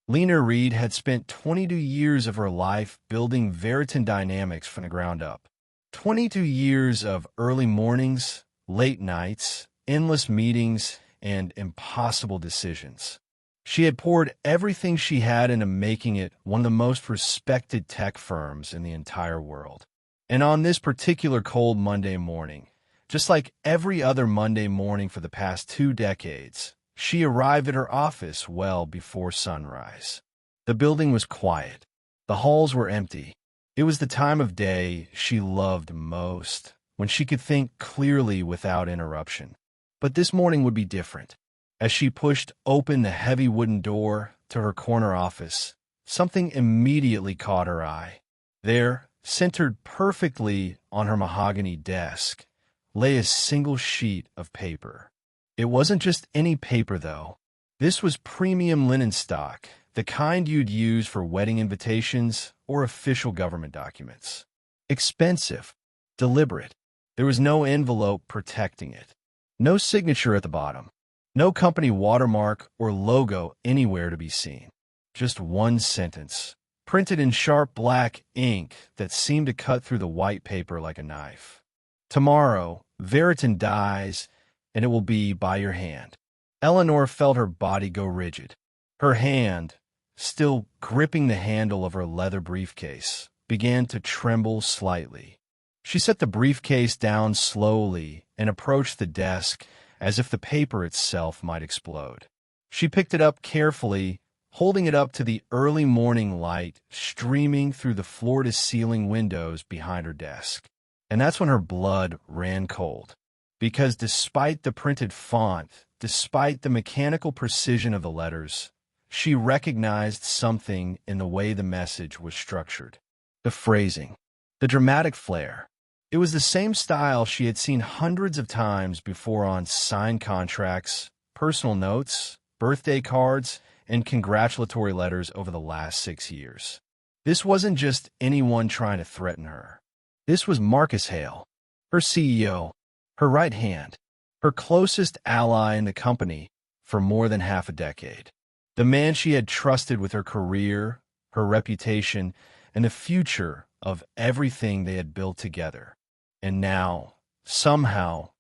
Lena Reed had spent 22 years of her life building Veritan Dynamics from the ground up. 22 years of early mornings, late nights, endless meetings, and impossible decisions. She had poured everything she had into making it one of the most respected tech firms in the entire world. And on this particular cold Monday morning, just like every other Monday morning for the past 2 decades, she arrived at her office well before sunrise. The building was quiet. The halls were empty. It was the time of day she loved most, when she could think clearly without interruption. But this morning would be different. As she pushed open the heavy wooden door to her corner office, something immediately caught her eye. There, centered perfectly on her mahogany desk, lay a single sheet of paper. It wasn't just any paper, though. This was premium linen stock, the kind you'd use for wedding invitations or official government documents. Expensive, deliberate. There was no envelope protecting it. No signature at the bottom. No company watermark or logo anywhere to be seen. Just one sentence, printed in sharp black ink that seemed to cut through the white paper like a knife. Tomorrow, Veritan dies, and it will be by your hand. Eleanor felt her body go rigid. Her hand, still gripping the handle of her leather briefcase, began to tremble slightly. She set the briefcase down slowly and approached the desk as if the paper itself might explode. She picked it up carefully, holding it up to the early morning light streaming through the floor-to-ceiling windows behind her desk. And that's when her blood ran cold. Because despite the printed font, despite the mechanical precision of the letters, she recognized something in the way the message was structured. The phrasing, the dramatic flair. It was the same style she had seen hundreds of times before on signed contracts, personal notes, birthday cards, and congratulatory letters over the last 6 years. This wasn't just anyone trying to threaten her. This was Marcus Hale, her CEO, her right hand, her closest ally in the company for more than half a decade. The man she had trusted with her career, her reputation, and the future of everything they had built together. And now, somehow,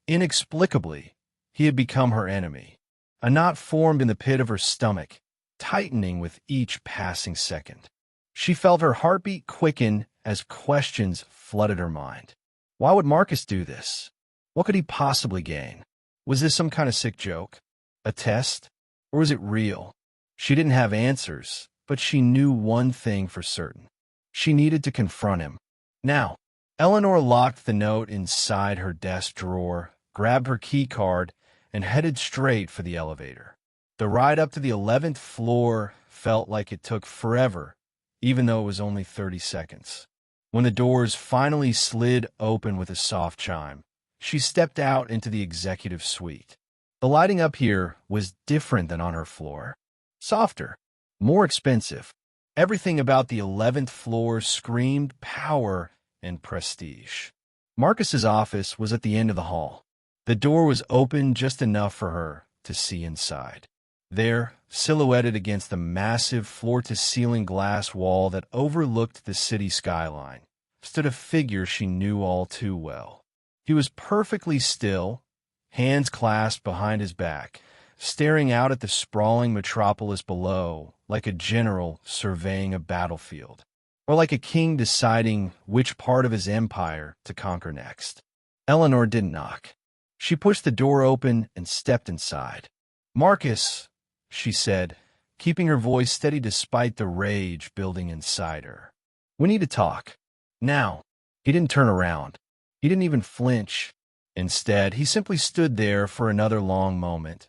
inexplicably, he had become her enemy. A knot formed in the pit of her stomach, tightening with each passing second. She felt her heartbeat quicken as questions flooded her mind. Why would Marcus do this? What could he possibly gain? Was this some kind of sick joke? A test? Or was it real? She didn't have answers, but she knew one thing for certain. She needed to confront him. Now, Eleanor locked the note inside her desk drawer, grabbed her key card, and headed straight for the elevator. The ride up to the 11th floor felt like it took forever, even though it was only 30 seconds. When the doors finally slid open with a soft chime, she stepped out into the executive suite. The lighting up here was different than on her floor. Softer, more expensive. Everything about the 11th floor screamed power and prestige. Marcus's office was at the end of the hall. The door was open just enough for her to see inside. There, silhouetted against the massive floor-to-ceiling glass wall that overlooked the city skyline, stood a figure she knew all too well. He was perfectly still, hands clasped behind his back, staring out at the sprawling metropolis below like a general surveying a battlefield, or like a king deciding which part of his empire to conquer next. Eleanor didn't knock. She pushed the door open and stepped inside. "Marcus," she said, keeping her voice steady despite the rage building inside her. "We need to talk. Now." He didn't turn around. He didn't even flinch. Instead, he simply stood there for another long moment,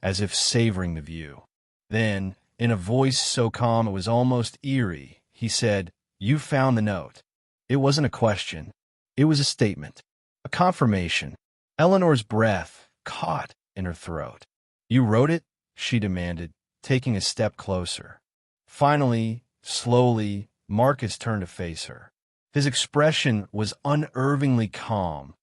as if savoring the view. Then, in a voice so calm it was almost eerie, he said, "You found the note." It wasn't a question. It was a statement, a confirmation. Eleanor's breath caught in her throat. "You wrote it?" she demanded, taking a step closer. Finally, slowly, Marcus turned to face her. His expression was unnervingly calm,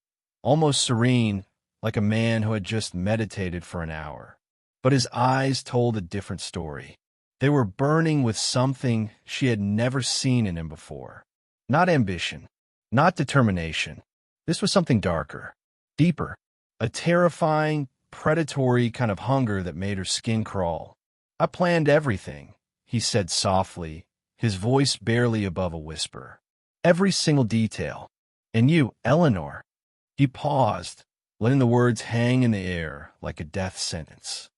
almost serene, like a man who had just meditated for an hour. But his eyes told a different story. They were burning with something she had never seen in him before. Not ambition, not determination. This was something darker, deeper, a terrifying, predatory kind of hunger that made her skin crawl. "I planned everything," he said softly, his voice barely above a whisper. "Every single detail. And you, Eleanor." He paused, letting the words hang in the air like a death sentence.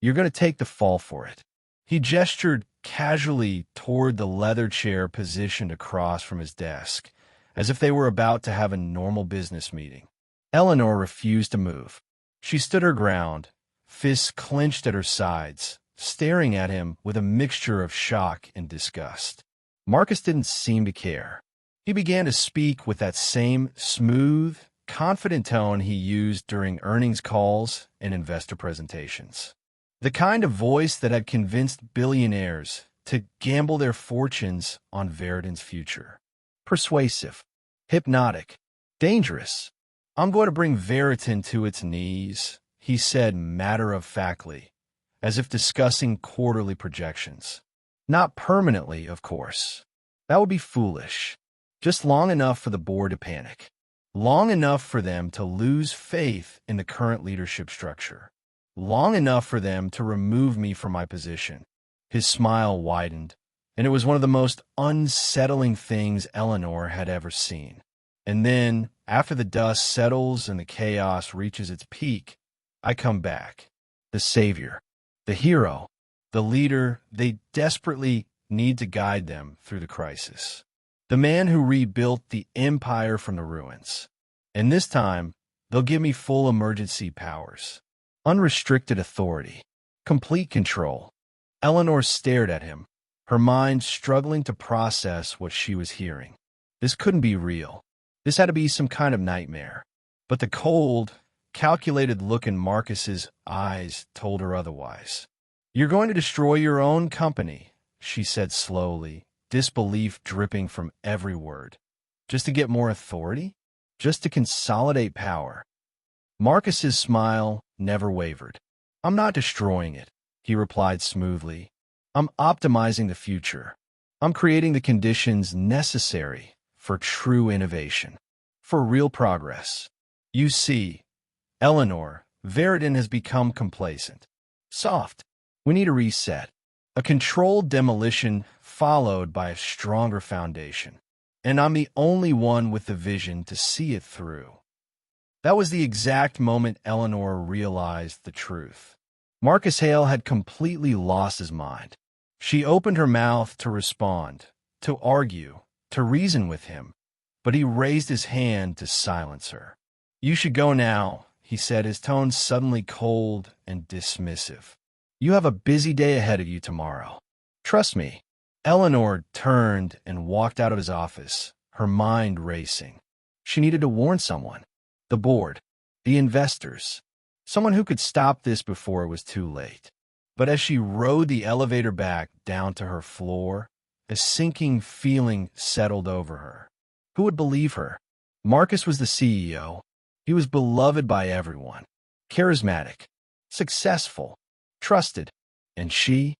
"You're going to take the fall for it." He gestured casually toward the leather chair positioned across from his desk, as if they were about to have a normal business meeting. Eleanor refused to move. She stood her ground, fists clenched at her sides, staring at him with a mixture of shock and disgust. Marcus didn't seem to care. He began to speak with that same smooth, confident tone he used during earnings calls and investor presentations. The kind of voice that had convinced billionaires to gamble their fortunes on Veritin's future. Persuasive, hypnotic, dangerous. "I'm going to bring Veritin to its knees," he said matter-of-factly, as if discussing quarterly projections. "Not permanently, of course. That would be foolish. Just long enough for the board to panic. Long enough for them to lose faith in the current leadership structure. Long enough for them to remove me from my position." His smile widened, and it was one of the most unsettling things Eleanor had ever seen. "And then, after the dust settles and the chaos reaches its peak, I come back. The savior, the hero, the leader they desperately need to guide them through the crisis. The man who rebuilt the empire from the ruins. And this time, they'll give me full emergency powers. Unrestricted authority. Complete control." Eleanor stared at him, her mind struggling to process what she was hearing. This couldn't be real. This had to be some kind of nightmare. But the cold, calculated look in Marcus's eyes told her otherwise. "You're going to destroy your own company," she said slowly, disbelief dripping from every word. "Just to get more authority? Just to consolidate power?" Marcus's smile never wavered. "I'm not destroying it," he replied smoothly. "I'm optimizing the future. I'm creating the conditions necessary for true innovation, for real progress. You see, Eleanor, Veritin has become complacent. Soft. We need a reset. A controlled demolition followed by a stronger foundation. And I'm the only one with the vision to see it through." That was the exact moment Eleanor realized the truth. Marcus Hale had completely lost his mind. She opened her mouth to respond, to argue, to reason with him, but he raised his hand to silence her. "You should go now," he said, his tone suddenly cold and dismissive. "You have a busy day ahead of you tomorrow. Trust me." Eleanor turned and walked out of his office, her mind racing. She needed to warn someone. The board, the investors, someone who could stop this before it was too late. But as she rode the elevator back down to her floor, a sinking feeling settled over her. Who would believe her? Marcus was the CEO. He was beloved by everyone, charismatic, successful, trusted. And she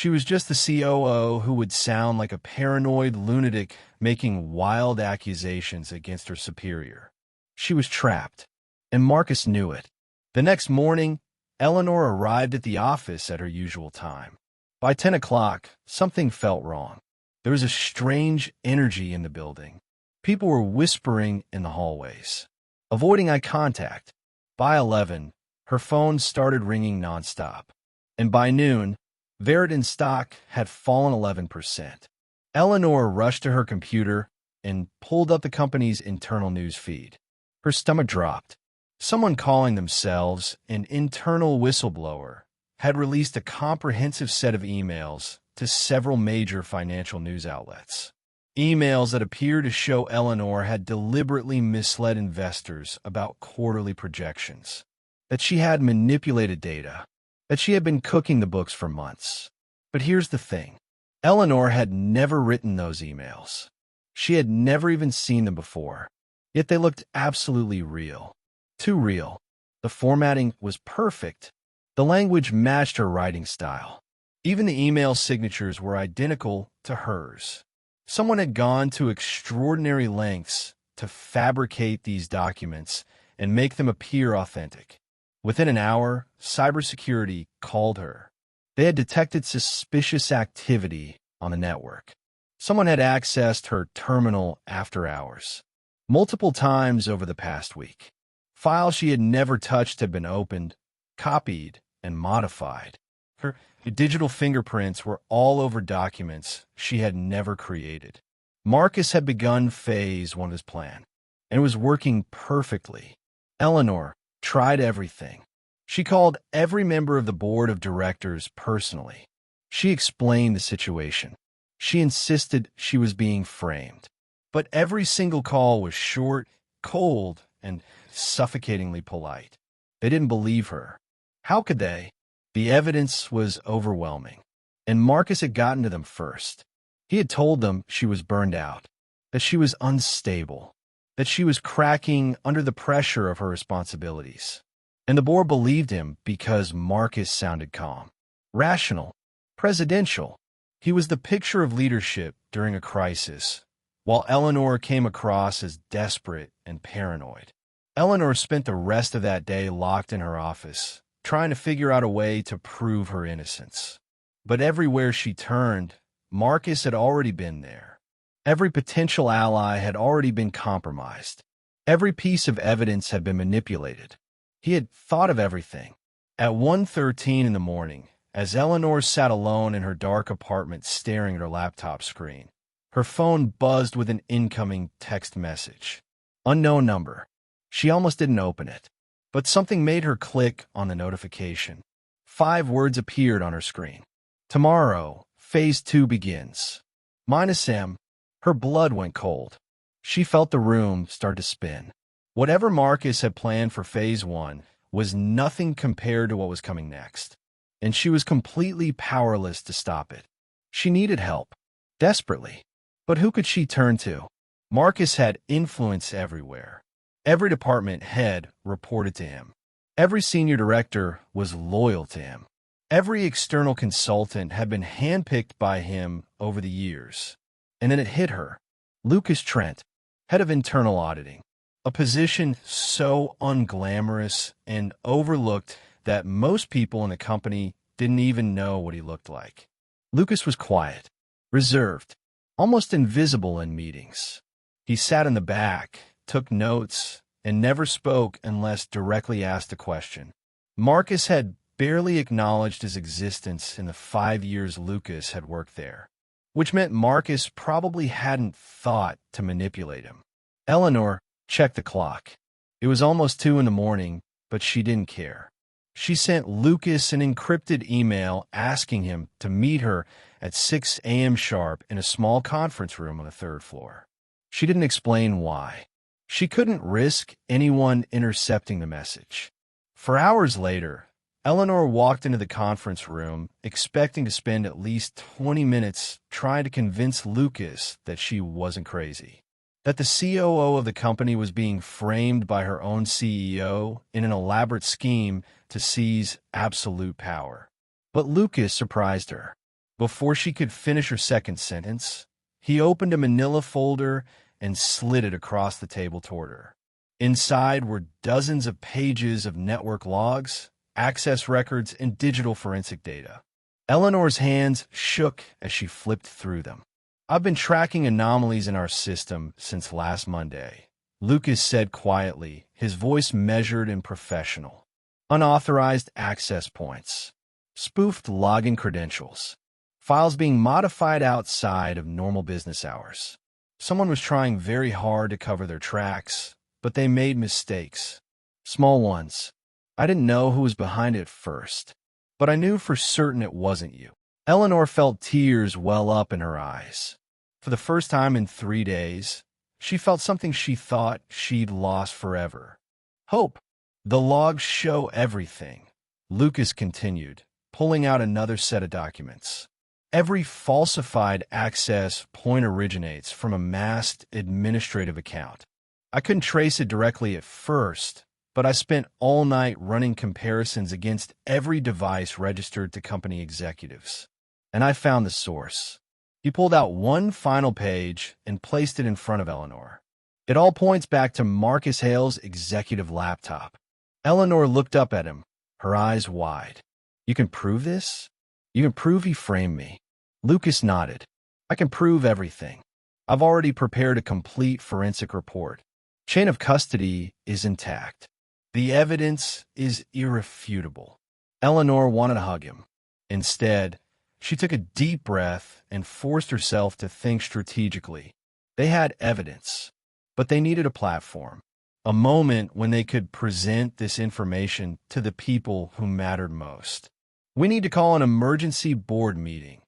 was just the COO who would sound like a paranoid lunatic making wild accusations against her superior. She was trapped, and Marcus knew it. The next morning, Eleanor arrived at the office at her usual time. By 10 o'clock, something felt wrong. There was a strange energy in the building. People were whispering in the hallways, avoiding eye contact. By 11, her phone started ringing nonstop. And by noon, Veritin stock had fallen 11%. Eleanor rushed to her computer and pulled up the company's internal news feed. Her stomach dropped. Someone calling themselves an internal whistleblower had released a comprehensive set of emails to several major financial news outlets. Emails that appear to show Eleanor had deliberately misled investors about quarterly projections, that she had manipulated data, that she had been cooking the books for months. But here's the thing. Eleanor had never written those emails. She had never even seen them before. Yet they looked absolutely real. Too real. The formatting was perfect. The language matched her writing style. Even the email signatures were identical to hers. Someone had gone to extraordinary lengths to fabricate these documents and make them appear authentic. Within an hour, cybersecurity called her. They had detected suspicious activity on the network. Someone had accessed her terminal after hours, multiple times over the past week. Files she had never touched had been opened, copied, and modified. Her digital fingerprints were all over documents she had never created. Marcus had begun phase one of his plan, and it was working perfectly. Eleanor tried everything. She called every member of the board of directors personally. She explained the situation. She insisted she was being framed. But every single call was short, cold, and suffocatingly polite. They didn't believe her. How could they? The evidence was overwhelming, and Marcus had gotten to them first. He had told them she was burned out, that she was unstable, that she was cracking under the pressure of her responsibilities. And the board believed him because Marcus sounded calm, rational, presidential. He was the picture of leadership during a crisis, while Eleanor came across as desperate and paranoid. Eleanor spent the rest of that day locked in her office, trying to figure out a way to prove her innocence. But everywhere she turned, Marcus had already been there. Every potential ally had already been compromised. Every piece of evidence had been manipulated. He had thought of everything. At 1:13 in the morning, as Eleanor sat alone in her dark apartment staring at her laptop screen, her phone buzzed with an incoming text message. Unknown number. She almost didn't open it, but something made her click on the notification. 5 words appeared on her screen. Tomorrow, Phase 2 begins. -M. Her blood went cold. She felt the room start to spin. Whatever Marcus had planned for Phase 1 was nothing compared to what was coming next, and she was completely powerless to stop it. She needed help, desperately. But who could she turn to? Marcus had influence everywhere. Every department head reported to him. Every senior director was loyal to him. Every external consultant had been handpicked by him over the years. And then it hit her. Lucas Trent, head of internal auditing, a position so unglamorous and overlooked that most people in the company didn't even know what he looked like. Lucas was quiet, reserved, almost invisible in meetings. He sat in the back, took notes, and never spoke unless directly asked a question. Marcus had barely acknowledged his existence in the 5 years Lucas had worked there, which meant Marcus probably hadn't thought to manipulate him. Eleanor checked the clock. It was almost 2 in the morning, but she didn't care. She sent Lucas an encrypted email asking him to meet her at 6 a.m. sharp in a small conference room on the 3rd floor. She didn't explain why. She couldn't risk anyone intercepting the message. For hours later, Eleanor walked into the conference room, expecting to spend at least 20 minutes trying to convince Lucas that she wasn't crazy, that the COO of the company was being framed by her own CEO in an elaborate scheme to seize absolute power. But Lucas surprised her. Before she could finish her second sentence, he opened a manila folder and slid it across the table toward her. Inside were dozens of pages of network logs, access records, and digital forensic data. Eleanor's hands shook as she flipped through them. "I've been tracking anomalies in our system since last Monday," Lucas said quietly, his voice measured and professional. "Unauthorized access points, spoofed login credentials, files being modified outside of normal business hours. Someone was trying very hard to cover their tracks, but they made mistakes. Small ones. I didn't know who was behind it first, but I knew for certain it wasn't you." Eleanor felt tears well up in her eyes. For the first time in 3 days, she felt something she thought she'd lost forever. Hope. "The logs show everything," Lucas continued, pulling out another set of documents. "Every falsified access point originates from a masked administrative account. I couldn't trace it directly at first, but I spent all night running comparisons against every device registered to company executives. And I found the source. He pulled out one final page and placed it in front of Eleanor. It all points back to Marcus Hale's executive laptop. Eleanor looked up at him, her eyes wide. "You can prove this? You can prove he framed me?" Lucas nodded. "I can prove everything. I've already prepared a complete forensic report. Chain of custody is intact. The evidence is irrefutable." Eleanor wanted to hug him. Instead, she took a deep breath and forced herself to think strategically. They had evidence, but they needed a platform, a moment when they could present this information to the people who mattered most. "We need to call an emergency board meeting,"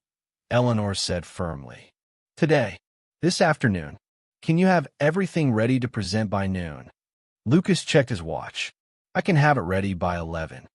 Eleanor said firmly. "Today, this afternoon. Can you have everything ready to present by noon?" Lucas checked his watch. "I can have it ready by 11.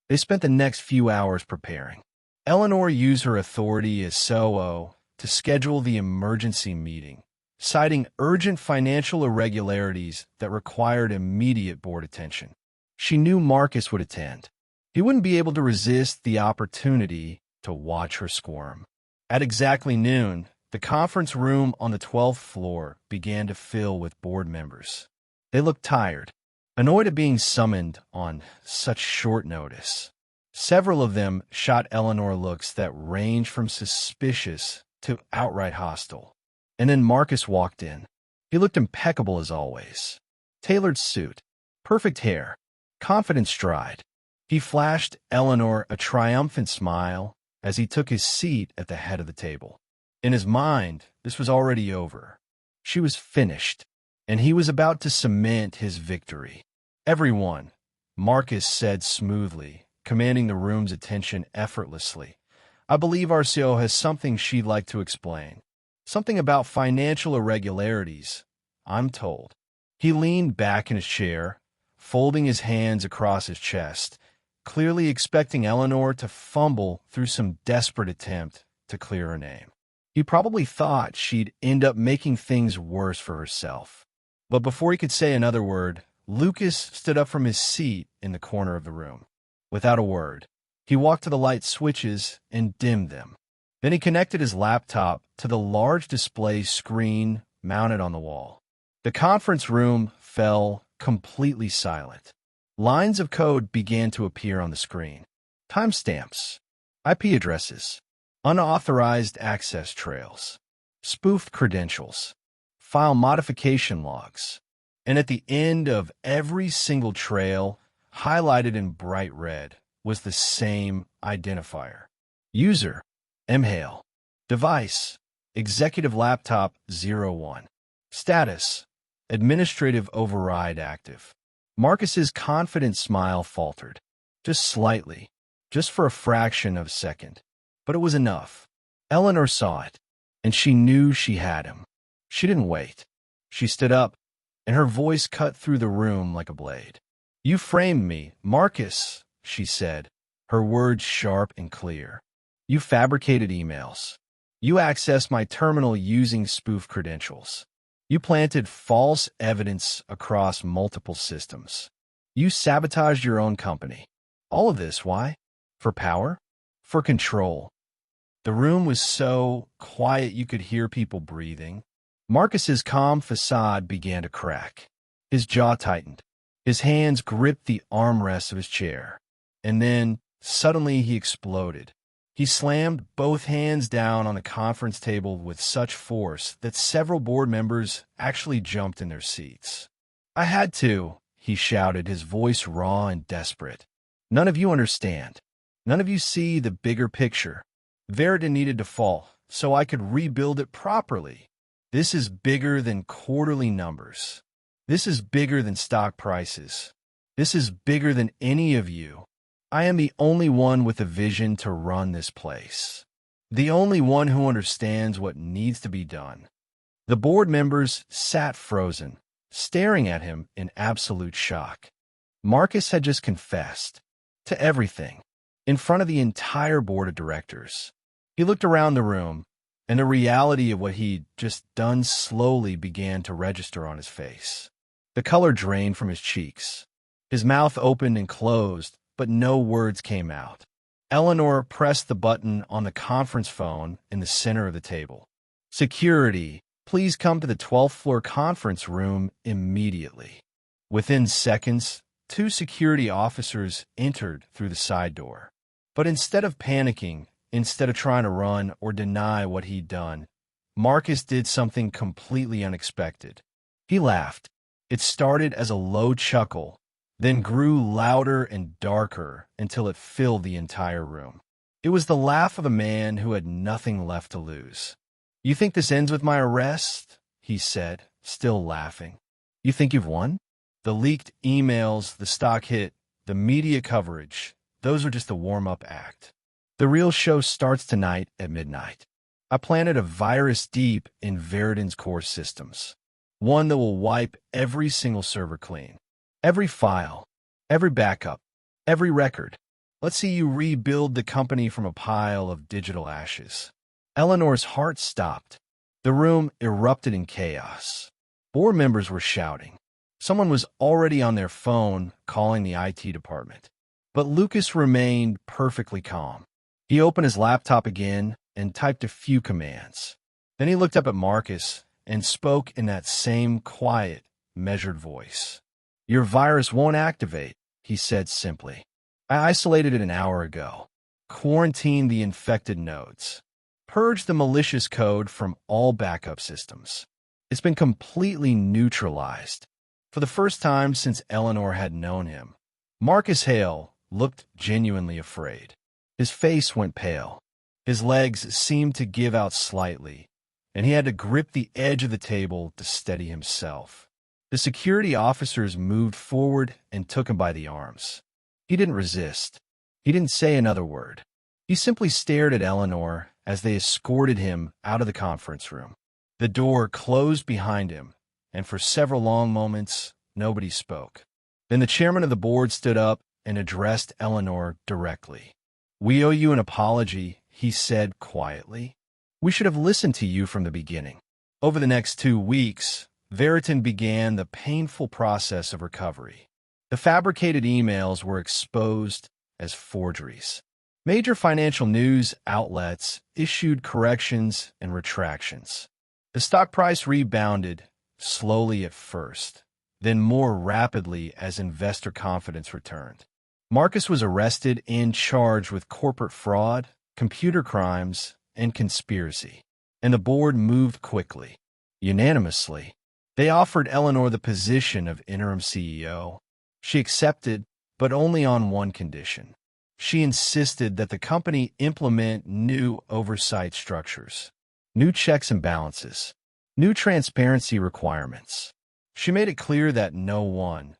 They spent the next few hours preparing. Eleanor used her authority as COO to schedule the emergency meeting, citing urgent financial irregularities that required immediate board attention. She knew Marcus would attend. He wouldn't be able to resist the opportunity to watch her squirm. At exactly noon, the conference room on the 12th floor began to fill with board members. They looked tired, annoyed at being summoned on such short notice. Several of them shot Eleanor looks that ranged from suspicious to outright hostile. And then Marcus walked in. He looked impeccable as always. Tailored suit, perfect hair, confident stride. He flashed Eleanor a triumphant smile as he took his seat at the head of the table. In his mind, this was already over. She was finished, and he was about to cement his victory. "Everyone," Marcus said smoothly, commanding the room's attention effortlessly. "I believe our CEO has something she'd like to explain. Something about financial irregularities, I'm told." He leaned back in his chair, folding his hands across his chest, clearly expecting Eleanor to fumble through some desperate attempt to clear her name. He probably thought she'd end up making things worse for herself. But before he could say another word, Lucas stood up from his seat in the corner of the room. Without a word, he walked to the light switches and dimmed them. Then he connected his laptop to the large display screen mounted on the wall. The conference room fell completely silent. Lines of code began to appear on the screen. Timestamps, IP addresses, unauthorized access trails, spoofed credentials, file modification logs. And at the end of every single trail, highlighted in bright red, was the same identifier. User, Hale. Device, executive laptop 01. Status, administrative override active. Marcus's confident smile faltered. Just slightly, just for a fraction of a second. But it was enough. Eleanor saw it, and she knew she had him. She didn't wait. She stood up, and her voice cut through the room like a blade. "You framed me, Marcus," she said, her words sharp and clear. "You fabricated emails. You accessed my terminal using spoof credentials. You planted false evidence across multiple systems. You sabotaged your own company. All of this, why? For power? For control." The room was so quiet you could hear people breathing. Marcus's calm facade began to crack. His jaw tightened. His hands gripped the armrests of his chair. And then, suddenly, he exploded. He slammed both hands down on the conference table with such force that several board members actually jumped in their seats. "I had to," he shouted, his voice raw and desperate. "None of you understand. None of you see the bigger picture. Verita needed to fall so I could rebuild it properly. This is bigger than quarterly numbers. This is bigger than stock prices. This is bigger than any of you. I am the only one with a vision to run this place. The only one who understands what needs to be done." The board members sat frozen, staring at him in absolute shock. Marcus had just confessed to everything in front of the entire board of directors. He looked around the room, and the reality of what he'd just done slowly began to register on his face. The color drained from his cheeks. His mouth opened and closed, but no words came out. Eleanor pressed the button on the conference phone in the center of the table. "Security, please come to the 12th floor conference room immediately." Within seconds, 2 security officers entered through the side door. But instead of panicking, instead of trying to run or deny what he'd done, Marcus did something completely unexpected. He laughed. It started as a low chuckle, then grew louder and darker until it filled the entire room. It was the laugh of a man who had nothing left to lose. "You think this ends with my arrest?" he said, still laughing. "You think you've won? The leaked emails, the stock hit, the media coverage, those are just a warm-up act. The real show starts tonight at midnight. I planted a virus deep in Veritin's core systems, one that will wipe every single server clean, every file, every backup, every record. Let's see you rebuild the company from a pile of digital ashes." Eleanor's heart stopped. The room erupted in chaos. Board members were shouting. Someone was already on their phone calling the IT department. But Lucas remained perfectly calm. He opened his laptop again and typed a few commands. Then he looked up at Marcus and spoke in that same quiet, measured voice. "Your virus won't activate," he said simply. "I isolated it an hour ago. Quarantined the infected nodes. Purged the malicious code from all backup systems. It's been completely neutralized." For the first time since Eleanor had known him, Marcus Hale looked genuinely afraid. His face went pale. His legs seemed to give out slightly, and he had to grip the edge of the table to steady himself. The security officers moved forward and took him by the arms. He didn't resist. He didn't say another word. He simply stared at Eleanor as they escorted him out of the conference room. The door closed behind him, and for several long moments, nobody spoke. Then the chairman of the board stood up and addressed Eleanor directly. "We owe you an apology," he said quietly. "We should have listened to you from the beginning." Over the next 2 weeks, Veritin began the painful process of recovery. The fabricated emails were exposed as forgeries. Major financial news outlets issued corrections and retractions. The stock price rebounded, slowly at first, then more rapidly as investor confidence returned. Marcus was arrested and charged with corporate fraud, computer crimes, and conspiracy, and the board moved quickly, unanimously. They offered Eleanor the position of interim CEO. She accepted, but only on one condition. She insisted that the company implement new oversight structures, new checks and balances, new transparency requirements. She made it clear that no one,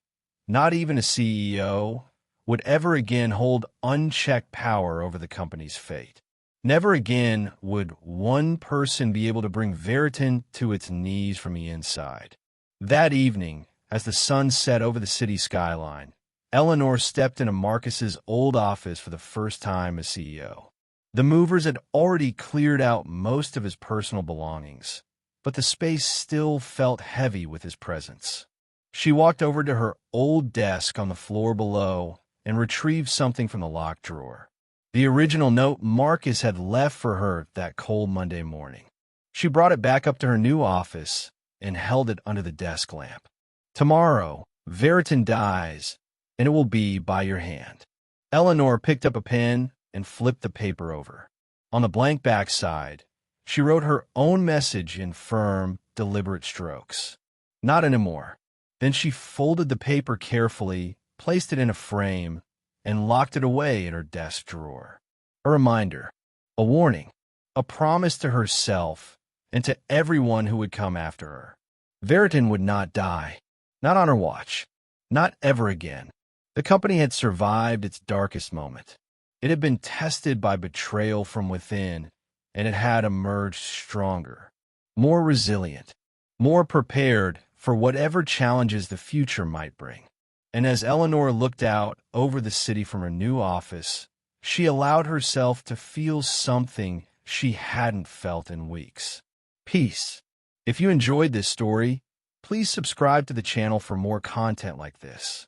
not even a CEO, would ever again hold unchecked power over the company's fate. Never again would one person be able to bring Veritin to its knees from the inside. That evening, as the sun set over the city skyline, Eleanor stepped into Marcus's old office for the first time as CEO. The movers had already cleared out most of his personal belongings, but the space still felt heavy with his presence. She walked over to her old desk on the floor below and retrieved something from the locked drawer. The original note Marcus had left for her that cold Monday morning. She brought it back up to her new office and held it under the desk lamp. "Tomorrow, Veritin dies, and it will be by your hand." Eleanor picked up a pen and flipped the paper over. On the blank backside, she wrote her own message in firm, deliberate strokes. "Not anymore." Then she folded the paper carefully, placed it in a frame, and locked it away in her desk drawer. A reminder, a warning, a promise to herself and to everyone who would come after her. Veritin would not die, not on her watch, not ever again. The company had survived its darkest moment. It had been tested by betrayal from within, and it had emerged stronger, more resilient, more prepared for whatever challenges the future might bring. And as Eleanor looked out over the city from her new office, she allowed herself to feel something she hadn't felt in weeks. Peace. If you enjoyed this story, please subscribe to the channel for more content like this.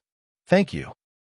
Thank you.